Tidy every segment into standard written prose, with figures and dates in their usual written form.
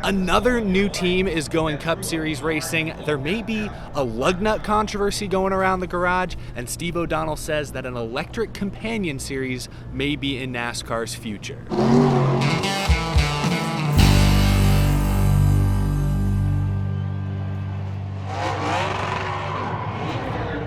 Another new team is going Cup Series racing. There may be a Lug Nut controversy going around the garage, and Steve O'Donnell says that an electric companion series may be in NASCAR's future.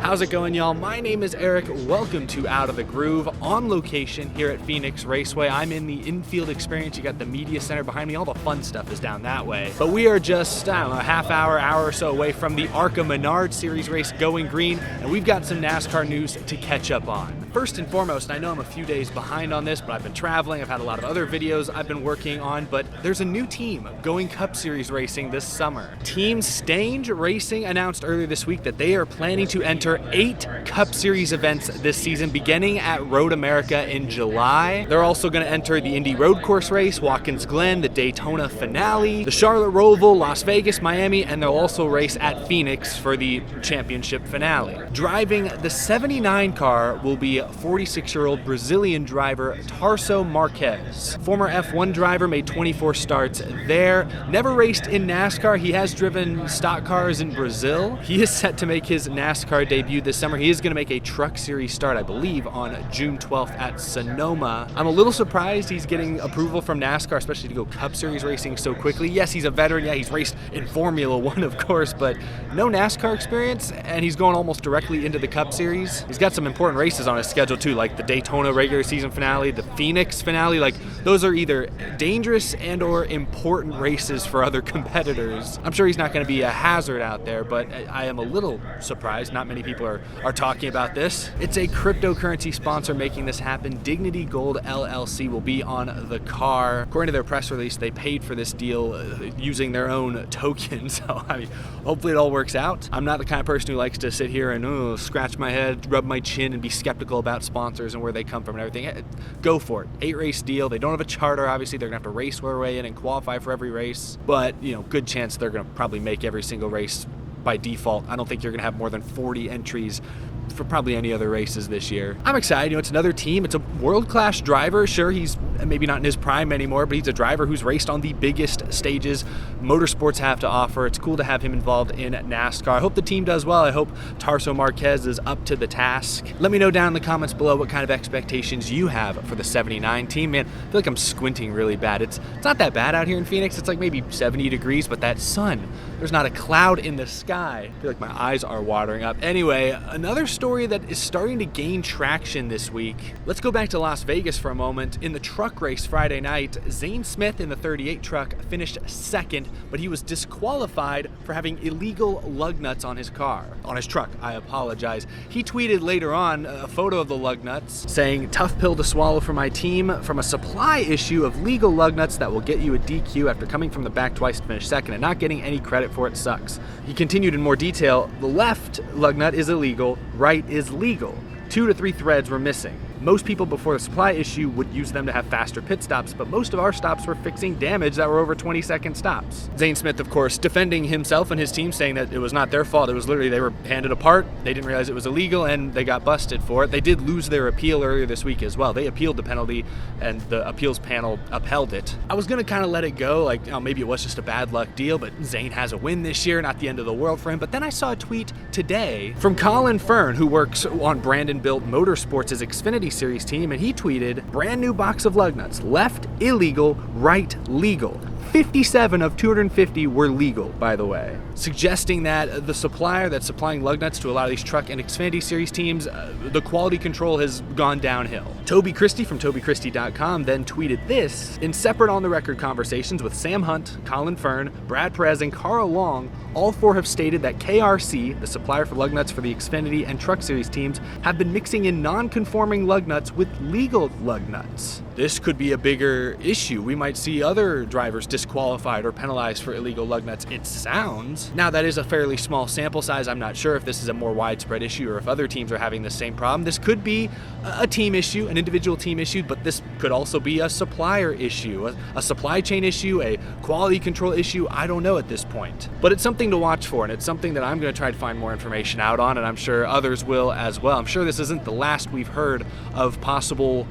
How's it going, y'all? My name is Eric. Welcome to Out of the Groove, on location here at Phoenix Raceway. I'm in the infield experience. You got the media center behind me. All the fun stuff is down that way. But we are just, I don't know, a half hour or so away from the ARCA Menard Series race going green, and we've got some NASCAR news to catch up on. First and foremost, I know I'm a few days behind on this, but I've been traveling. I've had a lot of other videos I've been working on, but there's a new team going Cup Series racing this summer. Team Stange Racing announced earlier this week that they are planning to enter 8 Cup Series events this season, beginning at Road America in July. They're also going to enter the Indy Road Course race, Watkins Glen, the Daytona finale, the Charlotte Roval, Las Vegas, Miami, and they'll also race at Phoenix for the championship finale. Driving the 79 car will be 46-year-old Brazilian driver Tarso Marques. Former F1 driver, made 24 starts there. Never raced in NASCAR. He has driven stock cars in Brazil. He is set to make his NASCAR debut this summer. He is going to make a Truck Series start, I believe, on June 12th at Sonoma. I'm a little surprised he's getting approval from NASCAR, especially to go Cup Series racing so quickly. Yes, he's a veteran. Yeah, he's raced in Formula One, of course, but no NASCAR experience, and he's going almost directly into the Cup Series. He's got some important races on his schedule too, like the Daytona regular season finale, the Phoenix finale. Like, those are either dangerous and or important races for other competitors. I'm sure he's not going to be a hazard out there, but I am a little surprised not many people are talking about this. It's a cryptocurrency sponsor making this happen. Dignity Gold LLC will be on the car. According to their press release, they paid for this deal using their own token. So, I mean, hopefully it all works out. I'm not the kind of person who likes to sit here and scratch my head, rub my chin, and be skeptical about sponsors and where they come from and everything. Go for it. 8-race deal. They don't have a charter, obviously. They're gonna have to race their way in and qualify for every race, but good chance they're gonna probably make every single race by default. I don't think you're gonna have more than 40 entries for probably any other races this year. I'm excited. It's another team. It's a world-class driver. Sure, he's maybe not in his prime anymore, but he's a driver who's raced on the biggest stages motorsports have to offer. It's cool to have him involved in NASCAR. I hope the team does well. I hope Tarso Marques is up to the task. Let me know down in the comments below what kind of expectations you have for the 79 team. Man, I feel like I'm squinting really bad. It's not that bad out here in Phoenix. It's like maybe 70 degrees, but that sun, there's not a cloud in the sky. I feel like my eyes are watering up. Anyway, another story that is starting to gain traction this week. Let's go back to Las Vegas for a moment. In the truck race Friday night, Zane Smith in the 38 truck finished second, but he was disqualified for having illegal lug nuts on his truck. I apologize. He tweeted later on a photo of the lug nuts saying, "Tough pill to swallow for my team from a supply issue of legal lug nuts that will get you a DQ after coming from the back twice to finish second and not getting any credit for it sucks." He continued in more detail, "The left lug nut is illegal, right is legal. 2 to 3 threads were missing. Most people before the supply issue would use them to have faster pit stops, but most of our stops were fixing damage that were over 20-second stops." Zane Smith, of course, defending himself and his team, saying that it was not their fault. It was literally they were handed apart. They didn't realize it was illegal, and they got busted for it. They did lose their appeal earlier this week as well. They appealed the penalty, and the appeals panel upheld it. I was going to kind of let it go, like, maybe it was just a bad luck deal, but Zane has a win this year, not the end of the world for him. But then I saw a tweet today from Colin Fern, who works on Brandon Built Motorsports' Xfinity Series team, and he tweeted, "Brand new box of lug nuts. Left illegal, right legal." 57 of 250 were legal, by the way, suggesting that the supplier that's supplying lug nuts to a lot of these truck and Xfinity Series teams, the quality control has gone downhill. Toby Christie from TobyChristie.com then tweeted this: "In separate on-the-record conversations with Sam Hunt, Colin Fern, Brad Perez, and Carl Long, all 4 have stated that KRC, the supplier for lug nuts for the Xfinity and Truck Series teams, have been mixing in non-conforming lug nuts with legal lug nuts." This could be a bigger issue. We might see other drivers disqualified or penalized for illegal lug nuts, it sounds. Now, that is a fairly small sample size. I'm not sure if this is a more widespread issue or if other teams are having the same problem. This could be a team issue, an individual team issue, but this could also be a supplier issue, a supply chain issue, a quality control issue. I don't know at this point. But it's something to watch for, and it's something that I'm going to try to find more information out on, and I'm sure others will as well. I'm sure this isn't the last we've heard of possible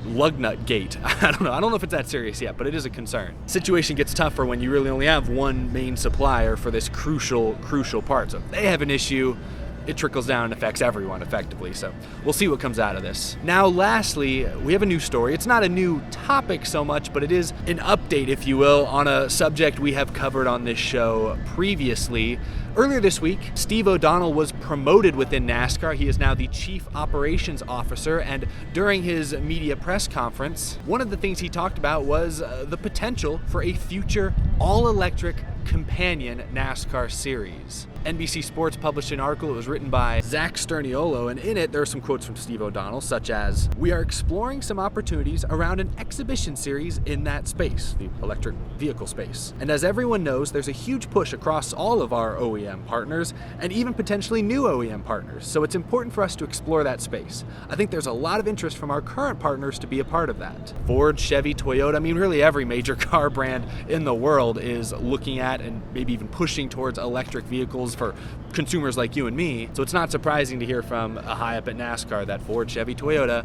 Lug Nut gate. I don't know if it's that serious yet, but it is a concern. Situation gets tougher when you really only have one main supplier for this crucial part. So if they have an issue, it trickles down and affects everyone effectively. So we'll see what comes out of this. Now, lastly, we have a new story. It's not a new topic so much, but it is an update, if you will, on a subject we have covered on this show previously. Earlier this week, Steve O'Donnell was promoted within NASCAR. He is now the Chief Operations Officer, and during his media press conference, one of the things he talked about was the potential for a future all-electric companion NASCAR series. NBC Sports published an article. It was written by Zach Sterniolo, and in it there are some quotes from Steve O'Donnell, such as, "We are exploring some opportunities around an exhibition series in that space," the electric vehicle space. "And as everyone knows, there's a huge push across all of our OEM partners, and even potentially new OEM partners, so it's important for us to explore that space. I think there's a lot of interest from our current partners to be a part of that." Ford, Chevy, Toyota, I mean really every major car brand in the world is looking at and maybe even pushing towards electric vehicles for consumers like you and me. So it's not surprising to hear from a high up at NASCAR that Ford, Chevy, Toyota,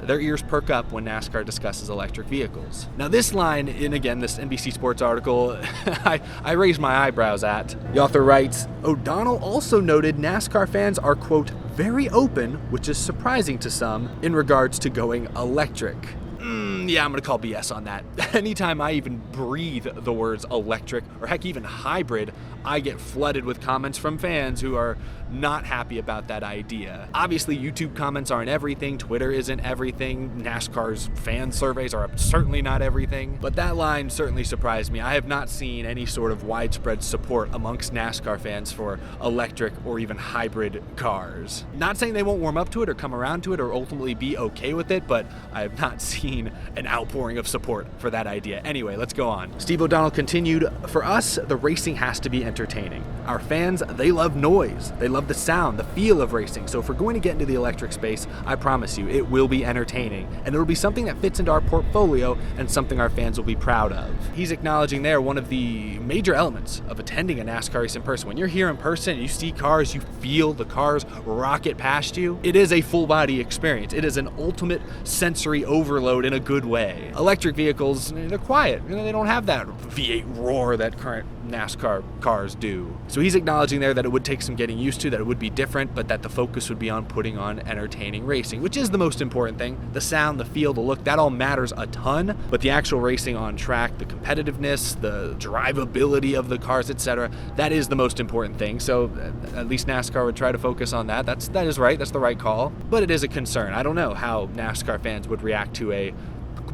their ears perk up when NASCAR discusses electric vehicles. Now this line in, again, this NBC Sports article, I raised my eyebrows at. The author writes, "O'Donnell also noted NASCAR fans are, quote, very open, which is surprising to some, in regards to going electric." Yeah, I'm gonna call BS on that. Anytime I even breathe the words electric, or heck, even hybrid, I get flooded with comments from fans who are not happy about that idea. Obviously, YouTube comments aren't everything, Twitter isn't everything, NASCAR's fan surveys are certainly not everything, but that line certainly surprised me. I have not seen any sort of widespread support amongst NASCAR fans for electric or even hybrid cars. Not saying they won't warm up to it or come around to it or ultimately be okay with it, but I have not seen an outpouring of support for that idea. Anyway, let's go on. Steve O'Donnell continued, "For us, the racing has to be entertaining. Our fans, they love noise. They love the sound, the feel of racing. So if we're going to get into the electric space, I promise you, it will be entertaining. And it'll be something that fits into our portfolio and something our fans will be proud of." He's acknowledging there one of the major elements of attending a NASCAR race in person. When you're here in person, you see cars, you feel the cars rocket past you. It is a full body experience. It is an ultimate sensory overload in a good way. Electric vehicles, they're quiet. They don't have that V8 roar that current NASCAR cars do. So he's acknowledging there that it would take some getting used to, that it would be different, but that the focus would be on putting on entertaining racing, which is the most important thing. The sound, the feel, the look, that all matters a ton, but the actual racing on track, the competitiveness, the drivability of the cars, etc., that is the most important thing. So at least NASCAR would try to focus on that. That is right. That's the right call. But it is a concern. I don't know how NASCAR fans would react to a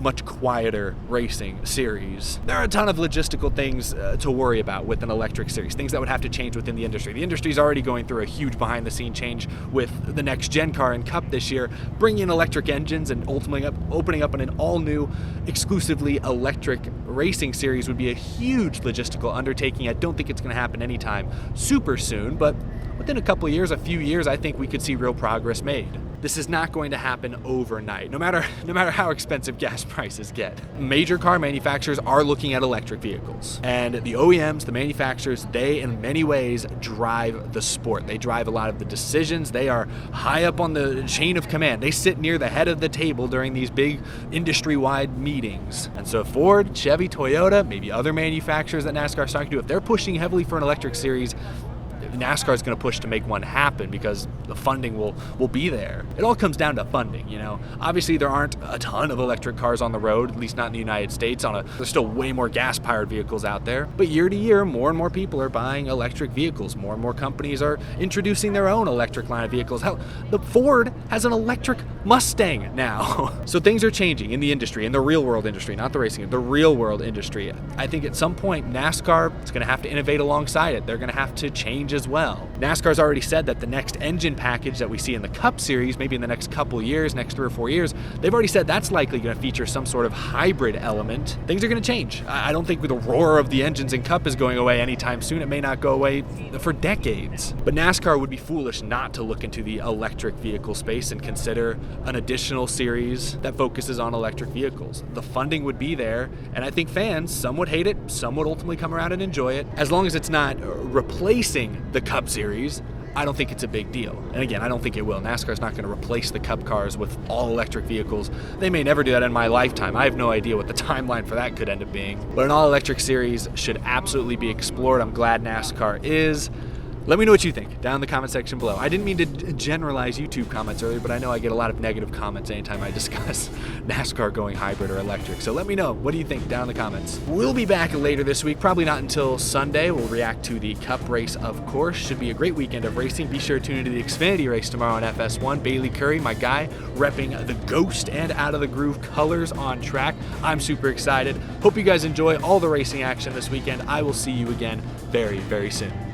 much quieter racing series. There are a ton of logistical things to worry about with an electric series, things that would have to change within the industry. The industry is already going through a huge behind-the-scene change with the next gen car and Cup this year, bringing in electric engines and ultimately opening up an all-new, exclusively electric racing series would be a huge logistical undertaking. I don't think it's going to happen anytime super soon, but within a couple of years, a few years, I think we could see real progress made. This is not going to happen overnight, no matter how expensive gas prices get. Major car manufacturers are looking at electric vehicles. And the OEMs, the manufacturers, they in many ways drive the sport. They drive a lot of the decisions. They are high up on the chain of command. They sit near the head of the table during these big industry-wide meetings. And so Ford, Chevy, Toyota, maybe other manufacturers that NASCAR is talking to, if they're pushing heavily for an electric series, NASCAR is going to push to make one happen because the funding will be there. It all comes down to funding, you know. Obviously, there aren't a ton of electric cars on the road, at least not in the United States. There's still way more gas-powered vehicles out there. But year to year, more and more people are buying electric vehicles. More and more companies are introducing their own electric line of vehicles. Hell, the Ford has an electric Mustang now. So things are changing in the industry, in the real-world industry, not the racing, the real-world industry. I think at some point, NASCAR is going to have to innovate alongside it. They're going to have to change as well. NASCAR's already said that the next engine package that we see in the Cup Series, maybe in the next couple years, next 3 or 4 years, they've already said that's likely going to feature some sort of hybrid element. Things are going to change. I don't think the roar of the engines in Cup is going away anytime soon. It may not go away for decades. But NASCAR would be foolish not to look into the electric vehicle space and consider an additional series that focuses on electric vehicles. The funding would be there, and I think fans, some would hate it, some would ultimately come around and enjoy it. As long as it's not replacing the Cup Series, I don't think it's a big deal. And again, I don't think it will. NASCAR's not going to replace the Cup cars with all electric vehicles. They may never do that in my lifetime. I have no idea what the timeline for that could end up being. But an all-electric series should absolutely be explored. I'm glad NASCAR is. Let me know what you think down in the comment section below. I didn't mean to generalize YouTube comments earlier, but I know I get a lot of negative comments anytime I discuss NASCAR going hybrid or electric. So let me know. What do you think down in the comments? We'll be back later this week, probably not until Sunday. We'll react to the Cup race, of course. Should be a great weekend of racing. Be sure to tune into the Xfinity race tomorrow on FS1. Bailey Curry, my guy, repping the Ghost and Out of the Groove colors on track. I'm super excited. Hope you guys enjoy all the racing action this weekend. I will see you again very, very soon.